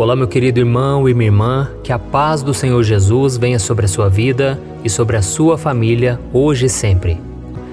Olá, meu querido irmão e minha irmã, que a paz do Senhor Jesus venha sobre a sua vida e sobre a sua família, hoje e sempre.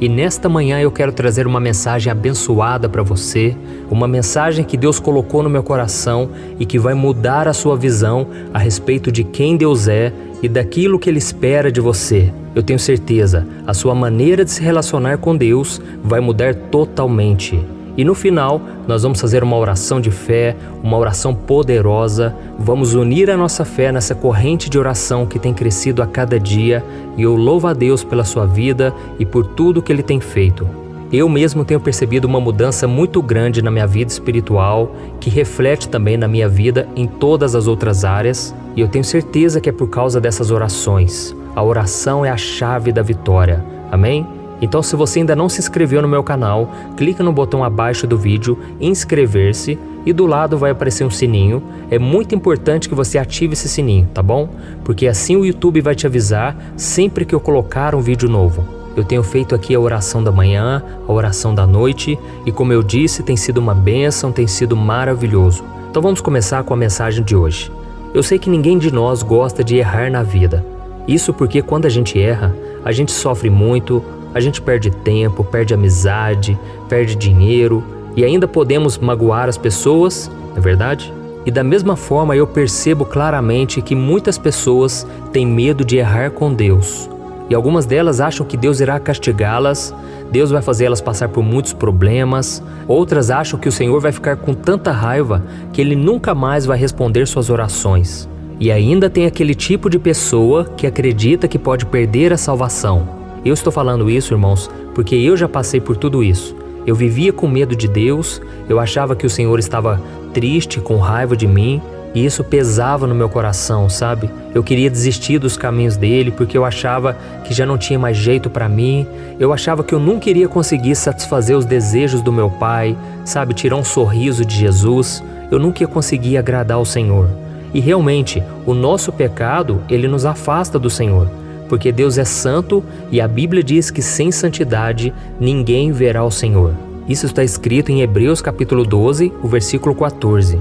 E nesta manhã eu quero trazer uma mensagem abençoada para você, uma mensagem que Deus colocou no meu coração e que vai mudar a sua visão a respeito de quem Deus é e daquilo que Ele espera de você. Eu tenho certeza, a sua maneira de se relacionar com Deus vai mudar totalmente. E no final, nós vamos fazer uma oração de fé, uma oração poderosa. Vamos unir a nossa fé nessa corrente de oração que tem crescido a cada dia. E eu louvo a Deus pela sua vida e por tudo que Ele tem feito. Eu mesmo tenho percebido uma mudança muito grande na minha vida espiritual, que reflete também na minha vida em todas as outras áreas. E eu tenho certeza que é por causa dessas orações. A oração é a chave da vitória. Amém? Então, se você ainda não se inscreveu no meu canal, clica no botão abaixo do vídeo, inscrever-se, e do lado vai aparecer um sininho. É muito importante que você ative esse sininho, tá bom? Porque assim o YouTube vai te avisar sempre que eu colocar um vídeo novo. Eu tenho feito aqui a oração da manhã, a oração da noite, e como eu disse, tem sido uma bênção, tem sido maravilhoso. Então vamos começar com a mensagem de hoje. Eu sei que ninguém de nós gosta de errar na vida. Isso porque quando a gente erra, a gente sofre muito, a gente perde tempo, perde amizade, perde dinheiro e ainda podemos magoar as pessoas, não é verdade? E da mesma forma eu percebo claramente que muitas pessoas têm medo de errar com Deus. E algumas delas acham que Deus irá castigá-las, Deus vai fazer elas passar por muitos problemas. Outras acham que o Senhor vai ficar com tanta raiva que Ele nunca mais vai responder suas orações. E ainda tem aquele tipo de pessoa que acredita que pode perder a salvação. Eu estou falando isso, irmãos, porque eu já passei por tudo isso. Eu vivia com medo de Deus, eu achava que o Senhor estava triste, com raiva de mim, e isso pesava no meu coração, sabe? Eu queria desistir dos caminhos dele, porque eu achava que já não tinha mais jeito para mim. Eu achava que eu nunca iria conseguir satisfazer os desejos do meu Pai, sabe? Tirar um sorriso de Jesus. Eu nunca ia conseguir agradar ao Senhor. E realmente, o nosso pecado, ele nos afasta do Senhor. Porque Deus é santo e a Bíblia diz que sem santidade ninguém verá o Senhor. Isso está escrito em Hebreus capítulo 12, o versículo 14.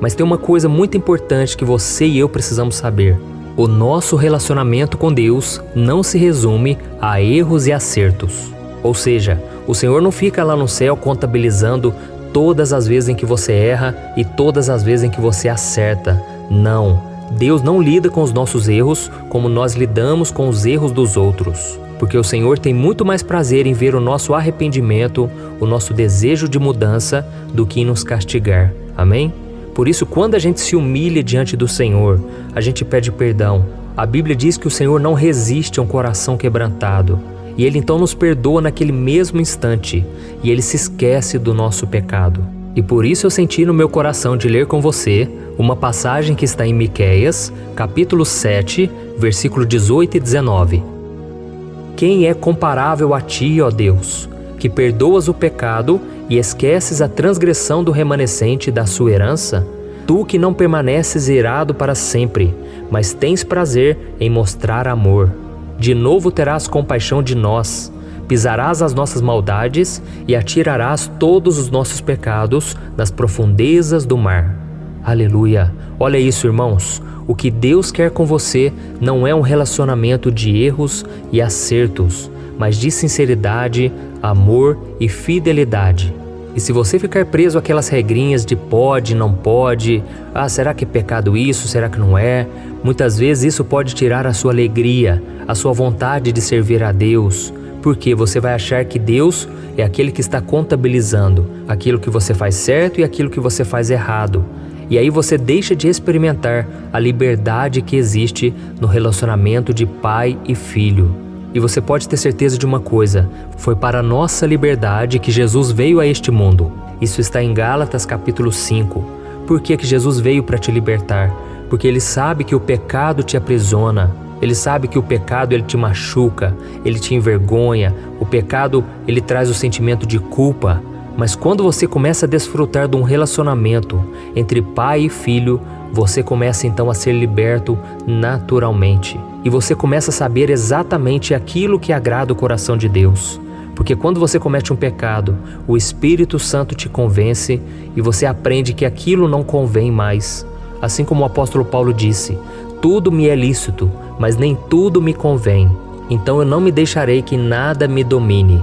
Mas tem uma coisa muito importante que você e eu precisamos saber. O nosso relacionamento com Deus não se resume a erros e acertos. Ou seja, o Senhor não fica lá no céu contabilizando todas as vezes em que você erra e todas as vezes em que você acerta. Não. Deus não lida com os nossos erros como nós lidamos com os erros dos outros. Porque o Senhor tem muito mais prazer em ver o nosso arrependimento, o nosso desejo de mudança, do que em nos castigar. Amém? Por isso, quando a gente se humilha diante do Senhor, a gente pede perdão. A Bíblia diz que o Senhor não resiste a um coração quebrantado. E Ele então nos perdoa naquele mesmo instante. E Ele se esquece do nosso pecado. E por isso eu senti no meu coração de ler com você uma passagem que está em Miqueias, capítulo 7, versículo 18 e 19. Quem é comparável a ti, ó Deus, que perdoas o pecado e esqueces a transgressão do remanescente da sua herança? Tu que não permaneces irado para sempre, mas tens prazer em mostrar amor. De novo terás compaixão de nós. Pisarás as nossas maldades e atirarás todos os nossos pecados nas profundezas do mar. Aleluia! Olha isso, irmãos. O que Deus quer com você não é um relacionamento de erros e acertos, mas de sinceridade, amor e fidelidade. E se você ficar preso àquelas regrinhas de pode, não pode, será que é pecado isso, será que não é? Muitas vezes isso pode tirar a sua alegria, a sua vontade de servir a Deus. Porque você vai achar que Deus é aquele que está contabilizando aquilo que você faz certo e aquilo que você faz errado. E aí você deixa de experimentar a liberdade que existe no relacionamento de pai e filho. E você pode ter certeza de uma coisa, foi para a nossa liberdade que Jesus veio a este mundo. Isso está em Gálatas capítulo 5. Por que Jesus veio para te libertar? Porque Ele sabe que o pecado te aprisiona. Ele sabe que o pecado ele te machuca, ele te envergonha, o pecado ele traz o sentimento de culpa. Mas quando você começa a desfrutar de um relacionamento entre pai e filho, você começa então a ser liberto naturalmente. E você começa a saber exatamente aquilo que agrada o coração de Deus. Porque quando você comete um pecado, o Espírito Santo te convence e você aprende que aquilo não convém mais. Assim como o apóstolo Paulo disse: tudo me é lícito, mas nem tudo me convém. Então eu não me deixarei que nada me domine.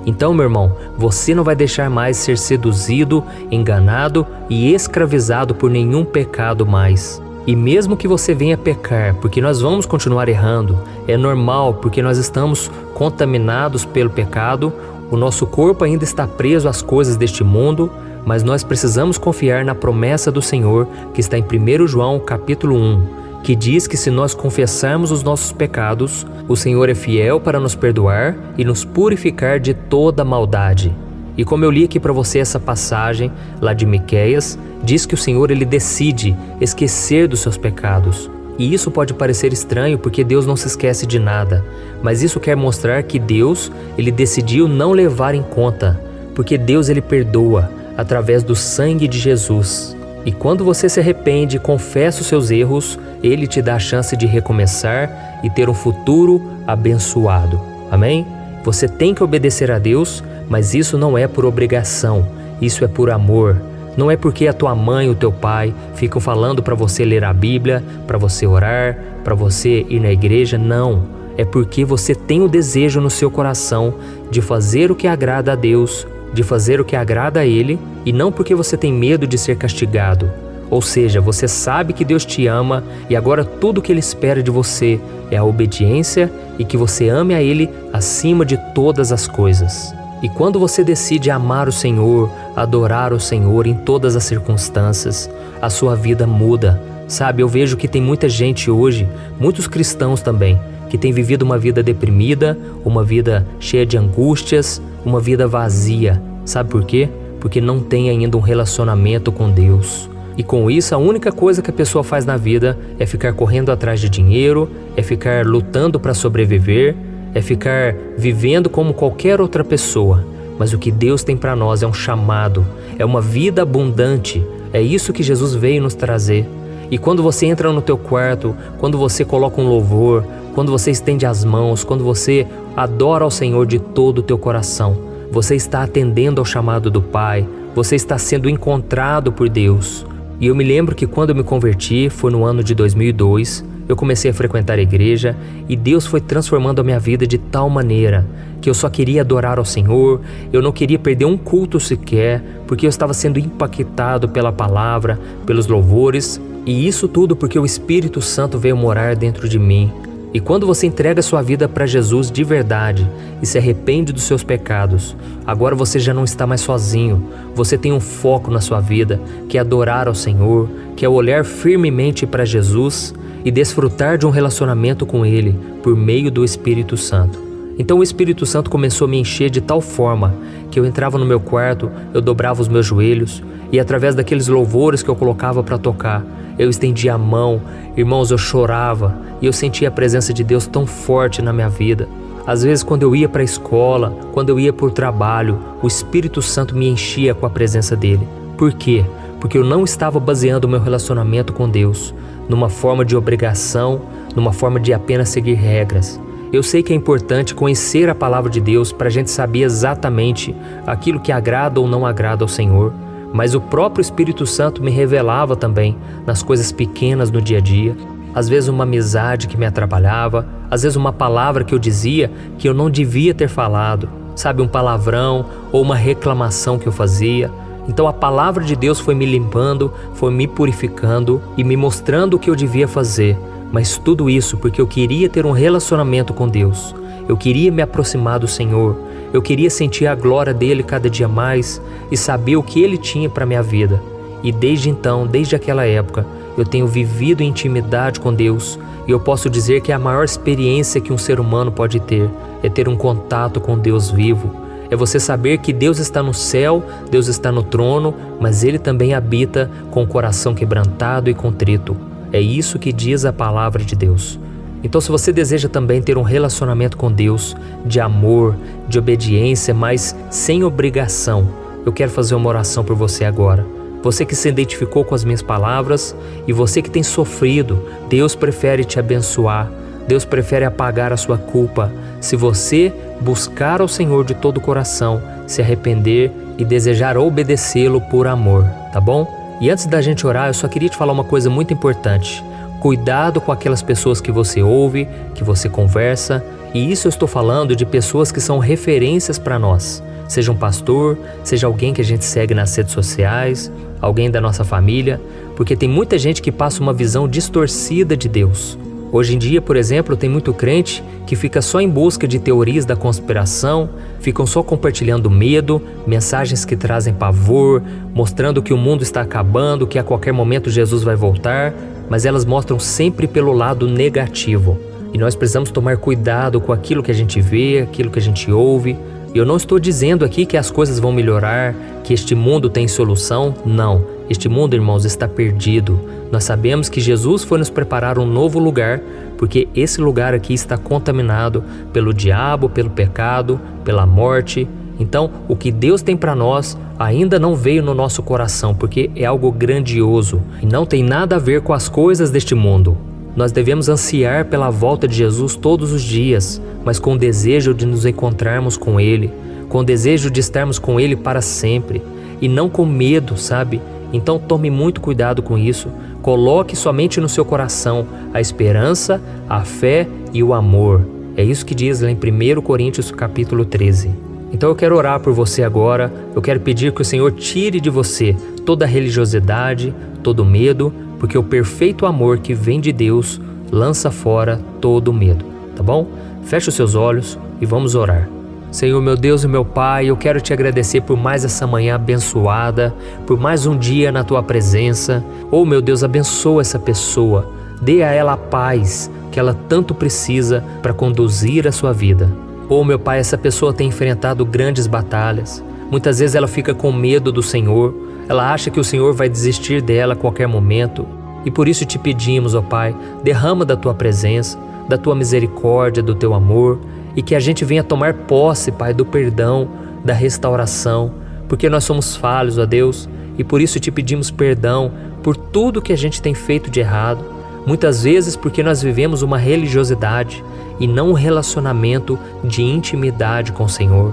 Então, meu irmão, você não vai deixar mais ser seduzido, enganado e escravizado por nenhum pecado mais. E mesmo que você venha pecar, porque nós vamos continuar errando, é normal, porque nós estamos contaminados pelo pecado, o nosso corpo ainda está preso às coisas deste mundo, mas nós precisamos confiar na promessa do Senhor, que está em 1 João capítulo 1, que diz que se nós confessarmos os nossos pecados, o Senhor é fiel para nos perdoar e nos purificar de toda maldade. E como eu li aqui para você essa passagem lá de Miqueias, diz que o Senhor ele decide esquecer dos seus pecados. E isso pode parecer estranho porque Deus não se esquece de nada, mas isso quer mostrar que Deus ele decidiu não levar em conta, porque Deus ele perdoa através do sangue de Jesus. E quando você se arrepende e confessa os seus erros, Ele te dá a chance de recomeçar e ter um futuro abençoado. Amém? Você tem que obedecer a Deus, mas isso não é por obrigação, isso é por amor. Não é porque a tua mãe ou teu pai ficam falando para você ler a Bíblia, para você orar, para você ir na igreja, não. É porque você tem o desejo no seu coração de fazer o que agrada a Deus, de fazer o que agrada a Ele, e não porque você tem medo de ser castigado. Ou seja, você sabe que Deus te ama e agora tudo o que Ele espera de você é a obediência e que você ame a Ele acima de todas as coisas. E quando você decide amar o Senhor, adorar o Senhor em todas as circunstâncias, a sua vida muda. Sabe, eu vejo que tem muita gente hoje, muitos cristãos também, que tem vivido uma vida deprimida, uma vida cheia de angústias, uma vida vazia. Sabe por quê? Porque não tem ainda um relacionamento com Deus. E com isso, a única coisa que a pessoa faz na vida é ficar correndo atrás de dinheiro, é ficar lutando para sobreviver, é ficar vivendo como qualquer outra pessoa. Mas o que Deus tem para nós é um chamado, é uma vida abundante. É isso que Jesus veio nos trazer. E quando você entra no teu quarto, quando você coloca um louvor, quando você estende as mãos, quando você adora ao Senhor de todo o teu coração, você está atendendo ao chamado do Pai, você está sendo encontrado por Deus. E eu me lembro que quando eu me converti, foi no ano de 2002, eu comecei a frequentar a igreja e Deus foi transformando a minha vida de tal maneira que eu só queria adorar ao Senhor, eu não queria perder um culto sequer, porque eu estava sendo impactado pela palavra, pelos louvores, e isso tudo porque o Espírito Santo veio morar dentro de mim. E quando você entrega sua vida para Jesus de verdade e se arrepende dos seus pecados, agora você já não está mais sozinho. Você tem um foco na sua vida, que é adorar ao Senhor, que é olhar firmemente para Jesus e desfrutar de um relacionamento com Ele por meio do Espírito Santo. Então o Espírito Santo começou a me encher de tal forma que eu entrava no meu quarto, eu dobrava os meus joelhos e através daqueles louvores que eu colocava para tocar, eu estendia a mão, irmãos, eu chorava e eu sentia a presença de Deus tão forte na minha vida. Às vezes quando eu ia para a escola, quando eu ia para o trabalho, o Espírito Santo me enchia com a presença dele. Por quê? Porque eu não estava baseando o meu relacionamento com Deus numa forma de obrigação, numa forma de apenas seguir regras. Eu sei que é importante conhecer a palavra de Deus para a gente saber exatamente aquilo que agrada ou não agrada ao Senhor. Mas o próprio Espírito Santo me revelava também nas coisas pequenas do dia a dia. Às vezes uma amizade que me atrapalhava, às vezes uma palavra que eu dizia que eu não devia ter falado, sabe, um palavrão ou uma reclamação que eu fazia. Então a palavra de Deus foi me limpando, foi me purificando e me mostrando o que eu devia fazer. Mas tudo isso porque eu queria ter um relacionamento com Deus. Eu queria me aproximar do Senhor. Eu queria sentir a glória dele cada dia mais e saber o que ele tinha para minha vida. E desde então, desde aquela época, eu tenho vivido em intimidade com Deus e eu posso dizer que a maior experiência que um ser humano pode ter é ter um contato com Deus vivo. É você saber que Deus está no céu, Deus está no trono, mas Ele também habita com o coração quebrantado e contrito. É isso que diz a palavra de Deus. Então, se você deseja também ter um relacionamento com Deus, de amor, de obediência, mas sem obrigação, eu quero fazer uma oração por você agora. Você que se identificou com as minhas palavras e você que tem sofrido, Deus prefere te abençoar. Deus prefere apagar a sua culpa se você buscar ao Senhor de todo o coração, se arrepender e desejar obedecê-lo por amor, tá bom? E antes da gente orar, eu só queria te falar uma coisa muito importante. Cuidado com aquelas pessoas que você ouve, que você conversa, e isso eu estou falando de pessoas que são referências para nós. Seja um pastor, seja alguém que a gente segue nas redes sociais, alguém da nossa família, porque tem muita gente que passa uma visão distorcida de Deus. Hoje em dia, por exemplo, tem muito crente que fica só em busca de teorias da conspiração, ficam só compartilhando medo, mensagens que trazem pavor, mostrando que o mundo está acabando, que a qualquer momento Jesus vai voltar, mas elas mostram sempre pelo lado negativo. E nós precisamos tomar cuidado com aquilo que a gente vê, aquilo que a gente ouve. E eu não estou dizendo aqui que as coisas vão melhorar, que este mundo tem solução. Não, este mundo, irmãos, está perdido. Nós sabemos que Jesus foi nos preparar um novo lugar, porque esse lugar aqui está contaminado pelo diabo, pelo pecado, pela morte. Então, o que Deus tem para nós ainda não veio no nosso coração, porque é algo grandioso e não tem nada a ver com as coisas deste mundo. Nós devemos ansiar pela volta de Jesus todos os dias, mas com o desejo de nos encontrarmos com Ele, com o desejo de estarmos com Ele para sempre, e não com medo, sabe? Então tome muito cuidado com isso. Coloque somente no seu coração a esperança, a fé e o amor. É isso que diz lá em 1 Coríntios capítulo 13. Então eu quero orar por você agora. Eu quero pedir que o Senhor tire de você toda a religiosidade, todo o medo, porque o perfeito amor que vem de Deus lança fora todo o medo, tá bom? Feche os seus olhos e vamos orar. Senhor, meu Deus e meu Pai, eu quero te agradecer por mais essa manhã abençoada, por mais um dia na Tua presença. Oh, meu Deus, abençoa essa pessoa, dê a ela a paz que ela tanto precisa para conduzir a sua vida. Oh, meu Pai, essa pessoa tem enfrentado grandes batalhas. Muitas vezes ela fica com medo do Senhor, ela acha que o Senhor vai desistir dela a qualquer momento. E por isso te pedimos, ó Pai, derrama da Tua presença, da Tua misericórdia, do Teu amor, e que a gente venha tomar posse, Pai, do perdão, da restauração, porque nós somos falhos, ó Deus, e por isso te pedimos perdão por tudo que a gente tem feito de errado, muitas vezes porque nós vivemos uma religiosidade e não um relacionamento de intimidade com o Senhor.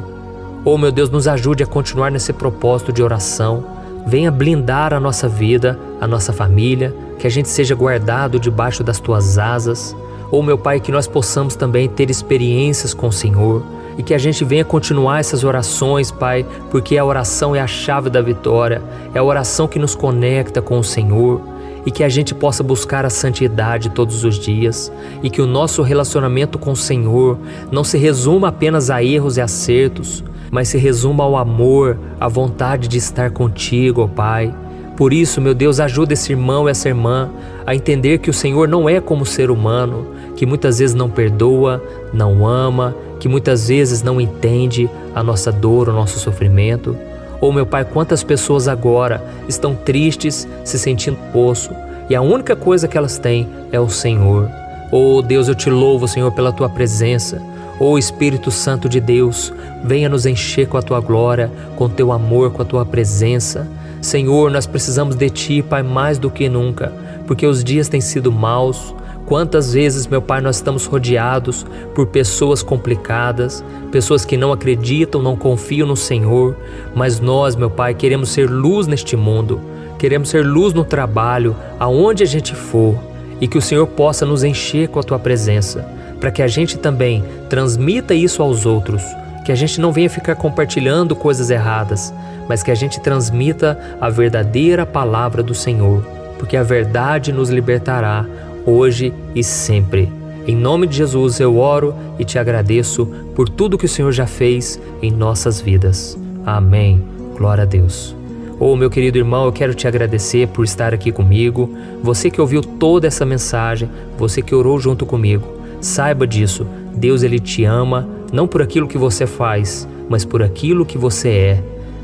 Oh, meu Deus, nos ajude a continuar nesse propósito de oração, venha blindar a nossa vida, a nossa família, que a gente seja guardado debaixo das Tuas asas. Oh, meu Pai, que nós possamos também ter experiências com o Senhor e que a gente venha continuar essas orações, Pai, porque a oração é a chave da vitória, é a oração que nos conecta com o Senhor, e que a gente possa buscar a santidade todos os dias e que o nosso relacionamento com o Senhor não se resuma apenas a erros e acertos, mas se resuma ao amor, à vontade de estar contigo, ó Pai. Por isso, meu Deus, ajuda esse irmão e essa irmã a entender que o Senhor não é como o ser humano, que muitas vezes não perdoa, não ama, que muitas vezes não entende a nossa dor, o nosso sofrimento. Oh, meu Pai, quantas pessoas agora estão tristes, se sentindo poço, e a única coisa que elas têm é o Senhor. Oh, Deus, eu te louvo, Senhor, pela Tua presença. Oh, Espírito Santo de Deus, venha nos encher com a Tua glória, com o Teu amor, com a Tua presença. Senhor, nós precisamos de Ti, Pai, mais do que nunca, porque os dias têm sido maus. Quantas vezes, meu Pai, nós estamos rodeados por pessoas complicadas, pessoas que não acreditam, não confiam no Senhor, mas nós, meu Pai, queremos ser luz neste mundo, queremos ser luz no trabalho, aonde a gente for, e que o Senhor possa nos encher com a Tua presença, para que a gente também transmita isso aos outros, que a gente não venha ficar compartilhando coisas erradas, mas que a gente transmita a verdadeira palavra do Senhor, porque a verdade nos libertará hoje e sempre. Em nome de Jesus eu oro e te agradeço por tudo que o Senhor já fez em nossas vidas. Amém. Glória a Deus. Oh, meu querido irmão, eu quero te agradecer por estar aqui comigo. Você que ouviu toda essa mensagem, você que orou junto comigo, saiba disso. Deus, Ele te ama, não por aquilo que você faz, mas por aquilo que você é.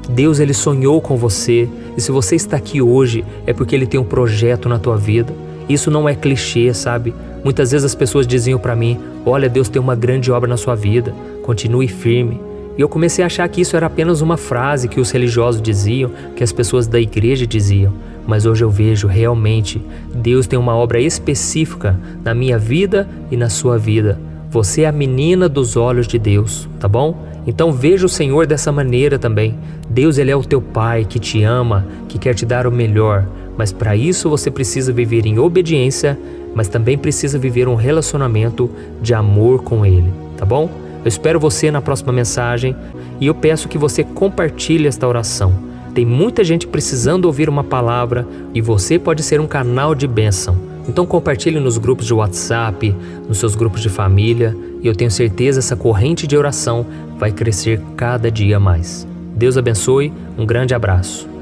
Deus, Ele sonhou com você, e se você está aqui hoje, é porque Ele tem um projeto na tua vida. Isso não é clichê, sabe? Muitas vezes as pessoas diziam para mim, olha, Deus tem uma grande obra na sua vida, continue firme. E eu comecei a achar que isso era apenas uma frase que os religiosos diziam, que as pessoas da igreja diziam. Mas hoje eu vejo realmente, Deus tem uma obra específica na minha vida e na sua vida. Você é a menina dos olhos de Deus, tá bom? Então veja o Senhor dessa maneira também. Deus, Ele é o teu Pai que te ama, que quer te dar o melhor, mas para isso você precisa viver em obediência, mas também precisa viver um relacionamento de amor com Ele, tá bom? Eu espero você na próxima mensagem e eu peço que você compartilhe esta oração. Tem muita gente precisando ouvir uma palavra e você pode ser um canal de bênção. Então compartilhe nos grupos de WhatsApp, nos seus grupos de família, e eu tenho certeza essa corrente de oração vai crescer cada dia mais. Deus abençoe, um grande abraço.